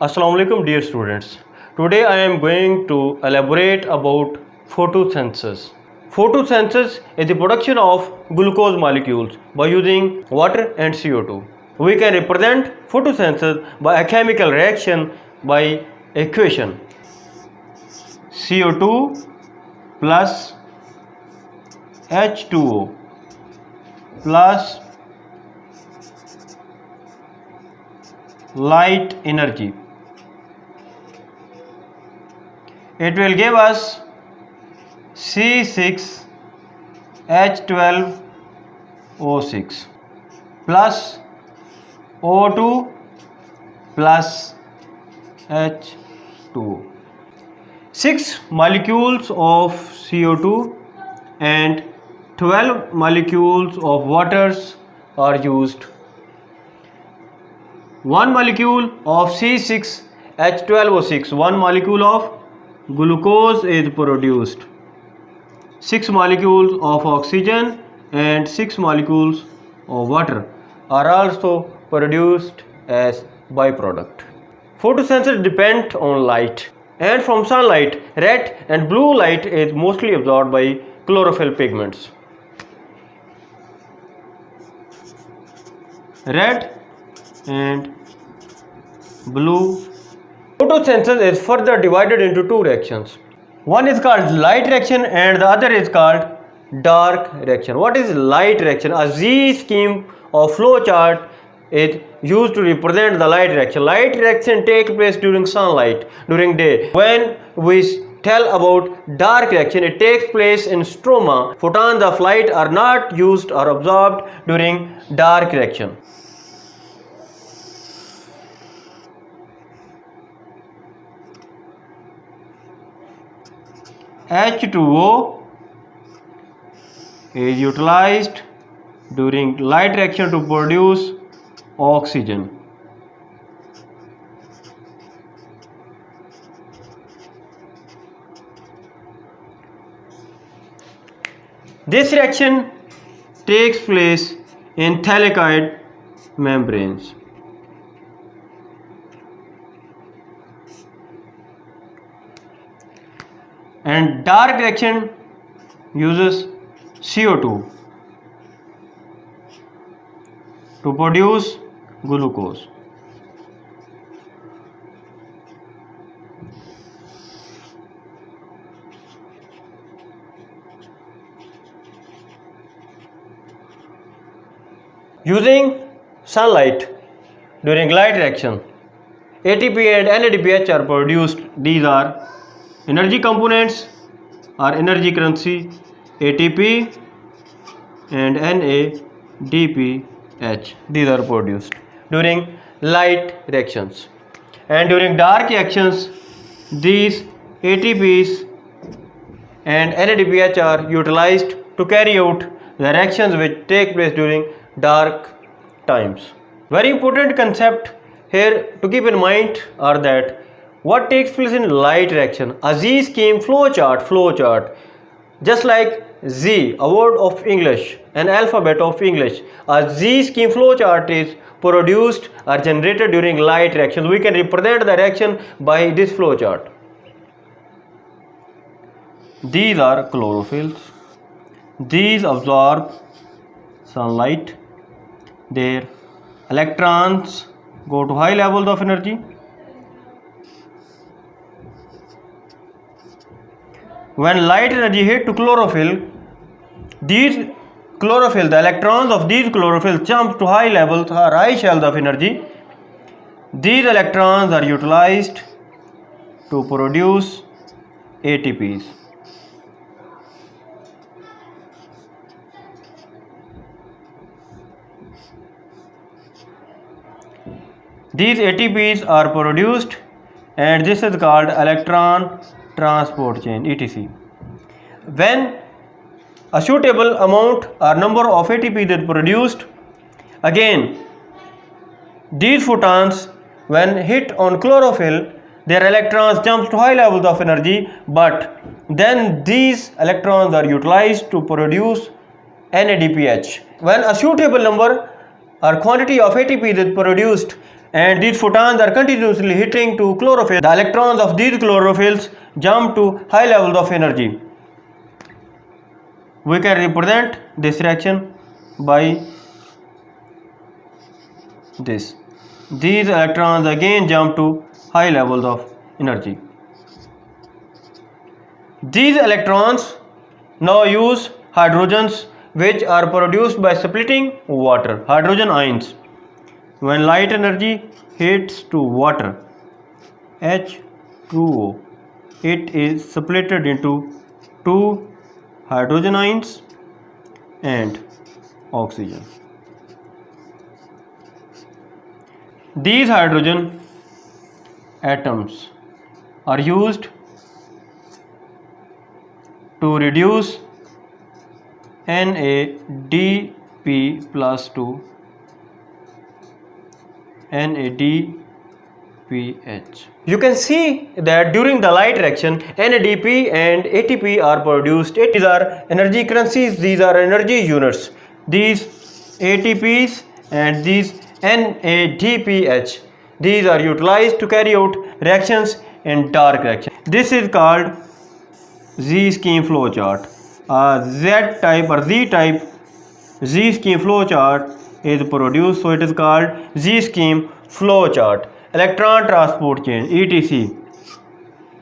Assalamu alaikum dear students. Today I am going to elaborate about photosynthesis. Photosynthesis is the production of glucose molecules by using water and CO2. We can represent photosynthesis by a chemical reaction by equation CO2 plus H2O plus light energy. It will give us C6H12O6 plus O2 plus H2O. 6 molecules of CO2 and 12 molecules of waters are used. 1 molecule of C6H12O6, 1 molecule of glucose is produced. 6 molecules of oxygen and 6 molecules of water are also produced as byproduct. Photosynthesis depends on light, and from sunlight, red and blue light is mostly absorbed by chlorophyll pigments. Red and blue. Photosynthesis is further divided into two reactions. One is called light reaction and the other is called dark reaction. What is light reaction? A Z scheme of flow chart is used to represent the light reaction. Light reaction takes place during sunlight, during day. When we tell about dark reaction, it takes place in stroma. Photons of light are not used or absorbed during dark reaction. H2O is utilized during light reaction to produce oxygen. This reaction takes place in thallicoid membranes. And dark reaction uses CO2 to produce glucose. Using sunlight during light reaction, ATP and NADPH are produced. These are energy components or energy currency, ATP and NADPH. These are produced during light reactions. And during dark reactions, these ATPs and NADPH are utilized to carry out the reactions which take place during dark times. Very important concept here to keep in mind are that what takes place in light reaction, a Z scheme flow chart, just like Z, a word of English, an alphabet of English. A Z scheme flow chart is produced or generated during light reactions. We can represent the reaction by this flow chart. These are chlorophylls. These absorb sunlight. Their electrons go to high levels of energy. When light energy hit to chlorophyll, the electrons of these chlorophyll jump to high levels or high shells of energy. These electrons are utilized to produce ATPs. These ATPs are produced and this is called electron transport chain, etc. When a suitable amount or number of ATPs is produced, again these photons when hit on chlorophyll, their electrons jump to high levels of energy, but then these electrons are utilized to produce NADPH. When a suitable number or quantity of ATP is produced, and these photons are continuously hitting to chlorophyll. The electrons of these chlorophylls jump to high levels of energy. We can represent this reaction by this. These electrons again jump to high levels of energy. These electrons now use hydrogens which are produced by splitting water, hydrogen ions. When light energy hits to water, H2O, it is splitted into two hydrogen ions and oxygen. These hydrogen atoms are used to reduce NADP plus to NADPH. You can see that during the light reaction, NADP and ATP are produced. These are energy currencies, these are energy units. These ATPs and these NADPH, these are utilized to carry out reactions in dark reaction. This is called Z-scheme flow chart. Z-type or Z-type Z-scheme flow chart is produced, so it is called Z-scheme flow chart. Electron transport chain, ETC.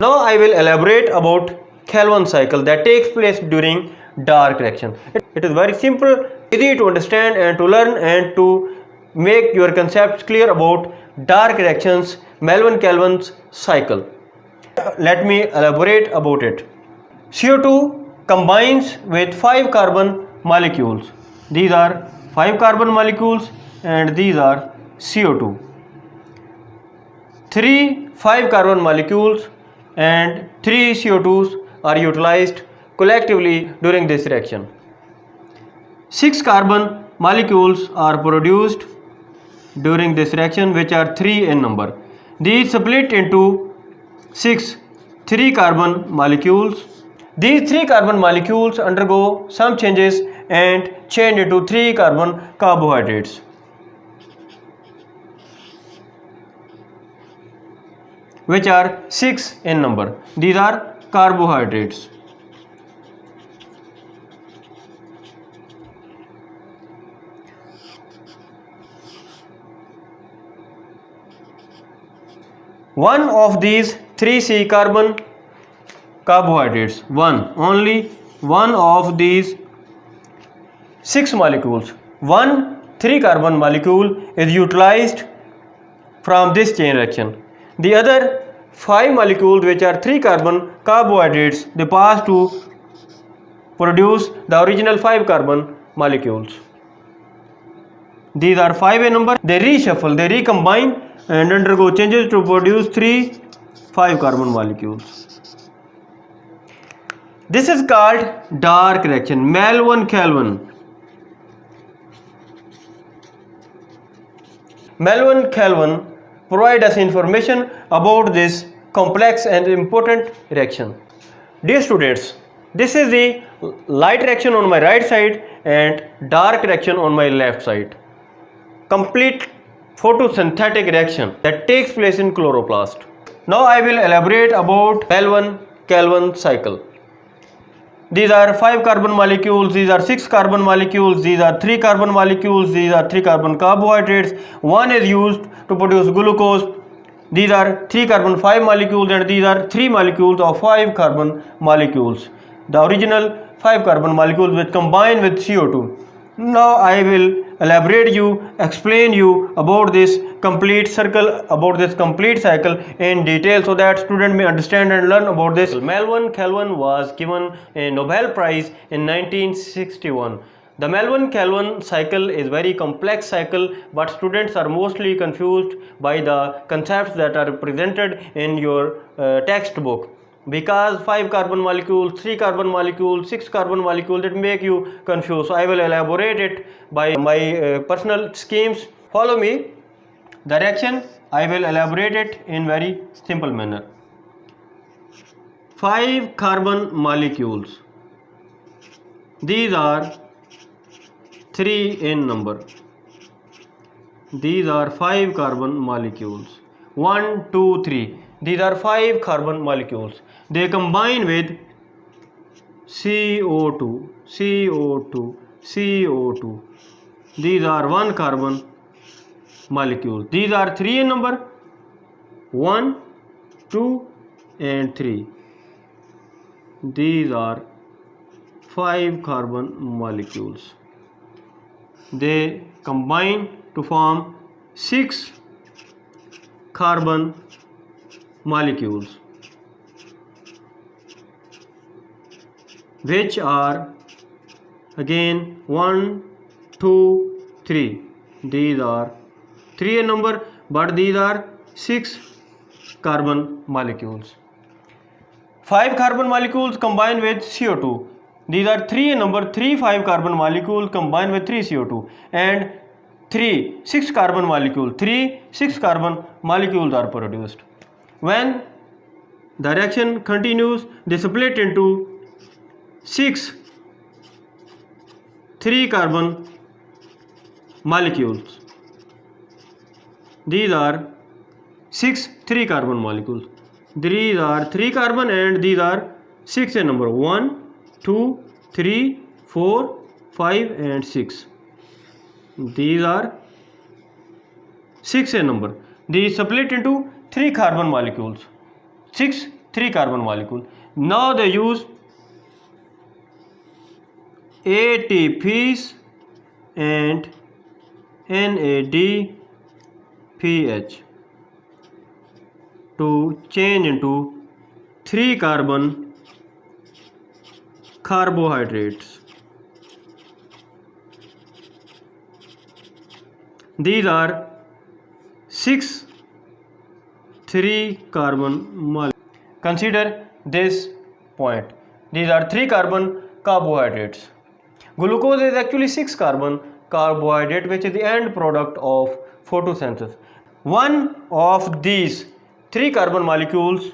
Now I will elaborate about Calvin cycle that takes place during dark reaction. It is very simple, easy to understand and to learn and to make your concepts clear about dark reactions, Melvin-Calvin's cycle. Let me elaborate about it. CO2 combines with 5 carbon molecules. These are 5 carbon molecules and these are CO2. 5 carbon molecules and 3 CO2s are utilized collectively during this reaction. 6 carbon molecules are produced during this reaction, which are 3 in number. These split into 6 3 carbon molecules. These 3 carbon molecules undergo some changes and change into 3 carbon carbohydrates. Which are 6 in number. These are carbohydrates. One of these 3C carbon carbohydrates, only one of these 6 molecules, 3 carbon molecule is utilized from this chain reaction. The other 5 molecules, which are 3 carbon carbohydrates, they pass to produce the original 5 carbon molecules. These are 5 in number. They reshuffle, they recombine and undergo changes to produce 5 carbon molecules. This is called dark reaction, Melvin-Calvin. Melvin-Calvin provide us information about this complex and important reaction. Dear students, this is the light reaction on my right side and dark reaction on my left side. Complete photosynthetic reaction that takes place in chloroplast. Now I will elaborate about Melvin-Calvin cycle. These are 5 carbon molecules, these are 6 carbon molecules, these are 3 carbon molecules, these are 3 carbon carbohydrates. One is used to produce glucose. These are 3 carbon 5 molecules and these are 3 molecules of 5 carbon molecules. The original 5 carbon molecules which combine with CO2. Now I will elaborate you, explain you about this complete circle, about this complete cycle in detail so that student may understand and learn about this. Melvin-Calvin was given a Nobel Prize in 1961. The Melvin-Calvin cycle is very complex cycle, but students are mostly confused by the concepts that are presented in your textbook. Because 5 carbon molecules, 3 carbon molecules, 6 carbon molecules, it make you confused. So I will elaborate it by my personal schemes. Follow me. The reaction I will elaborate it in very simple manner. 5 carbon molecules. These are 3 in number. These are 5 carbon molecules. 1, 2, 3. These are 5 carbon molecules. They combine with CO2, CO2, CO2. These are 1 carbon molecules. These are 3 in number. 1, 2 and 3. These are 5 carbon molecules. They combine to form 6 carbon molecules, which are again 1, 2, 3. These are 3 in number, but these are 6 carbon molecules. 5 carbon molecules combine with CO2. These are 3 in number, 3 5 carbon molecules combine with 3 CO2, and 6 carbon molecules. 6 carbon molecules are produced. When the reaction continues, they split into 6 3 carbon molecules. These are 6 3 carbon molecules. These are 3 carbon and these are 6 in number. 1, 2, 3, 4, 5 and 6. These are 6 in number. These split into 3 carbon molecules. 6 3 carbon molecules. Now they use ATPs and NADPH to change into 3 carbon carbohydrates. These are 6 3 carbon molecules. Consider this point. These are 3 carbon carbohydrates. Glucose is actually 6 carbon carbohydrate, which is the end product of photosynthesis. One of these 3 carbon molecules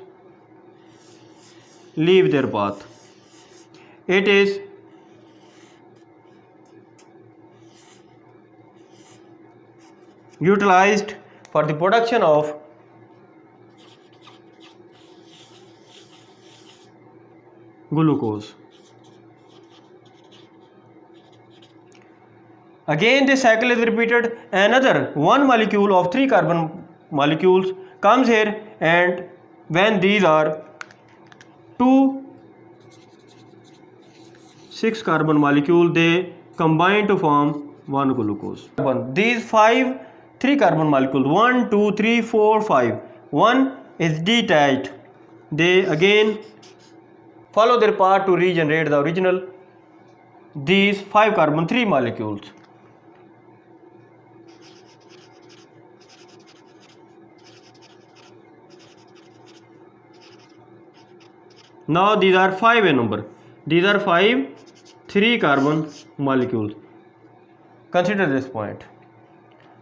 leave their path. It is utilized for the production of glucose. Again this cycle is repeated. Another 1 molecule of 3 carbon molecules comes here, and when these are 2 6 carbon molecules, they combine to form 1 glucose. These 5 3 carbon molecules, 1, 2, 3, 4, 5. 1 is detached. They again follow their path to regenerate the original these 5 carbon 3 molecules. Now these are 5 in number. These are 5 3 carbon molecules. Consider this point.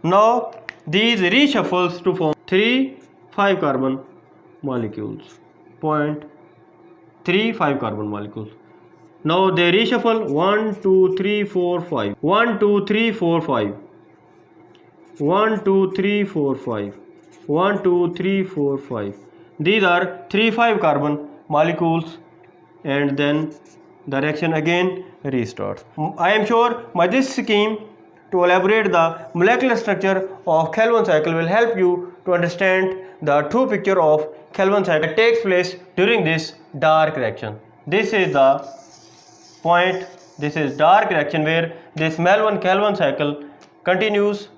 Now these reshuffles to form 3 5 carbon molecules. Point 3 5 carbon molecules. Now they reshuffle 1 2 3 4 5. 1 2 3 4 5. 1 2 3 4 5. 1 2 3 4 5. These are 3 5 carbon molecules, and then the reaction again restarts. I am sure this scheme to elaborate the molecular structure of Calvin cycle will help you to understand the true picture of Calvin cycle that takes place during this dark reaction. This is the point. This is dark reaction where this Calvin cycle continues.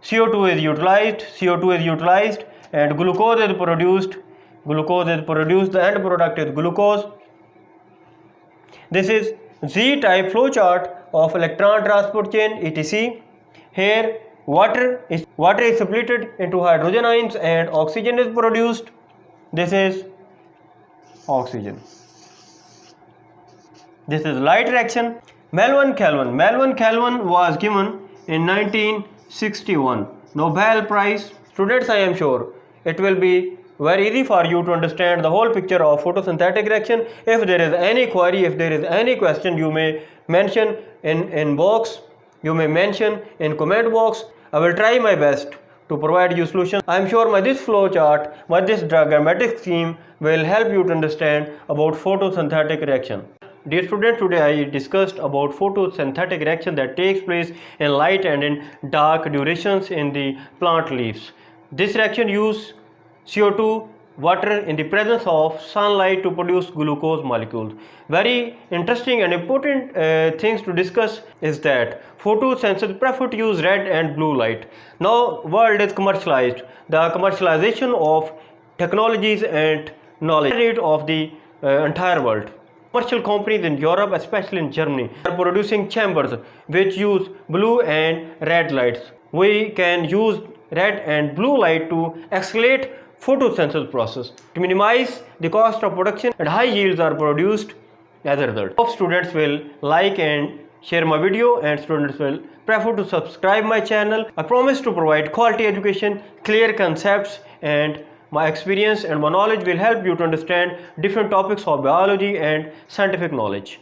CO2 is utilized and glucose is produced. The end product is glucose. This is Z-type flow chart of electron transport chain etc. Here water is split into hydrogen ions and oxygen is produced. This is oxygen. This is light reaction. Melvin Calvin was given in 1961 Nobel Prize. Students, I am sure it will be very easy for you to understand the whole picture of photosynthetic reaction. If there is any query, if there is any question, you may mention in box, you may mention in comment box. I will try my best to provide you solutions. I am sure this flow chart, this diagrammatic scheme will help you to understand about photosynthetic reaction. Dear students, today I discussed about photosynthetic reaction that takes place in light and in dark durations in the plant leaves. This reaction uses CO2, water in the presence of sunlight to produce glucose molecules. Very interesting and important things to discuss is that photosynthesis prefer to use red and blue light. Now world is commercialized. The commercialization of technologies and knowledge of the entire world. Commercial companies in Europe, especially in Germany, are producing chambers which use blue and red lights. We can use red and blue light to accelerate photosynthesis process to minimize the cost of production, and high yields are produced as a result. Hope students will like and share my video, and students will prefer to subscribe my channel. I promise to provide quality education, clear concepts, and my experience and my knowledge will help you to understand different topics of biology and scientific knowledge.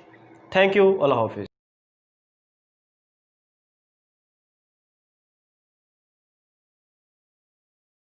Thank you. Allah Hafiz.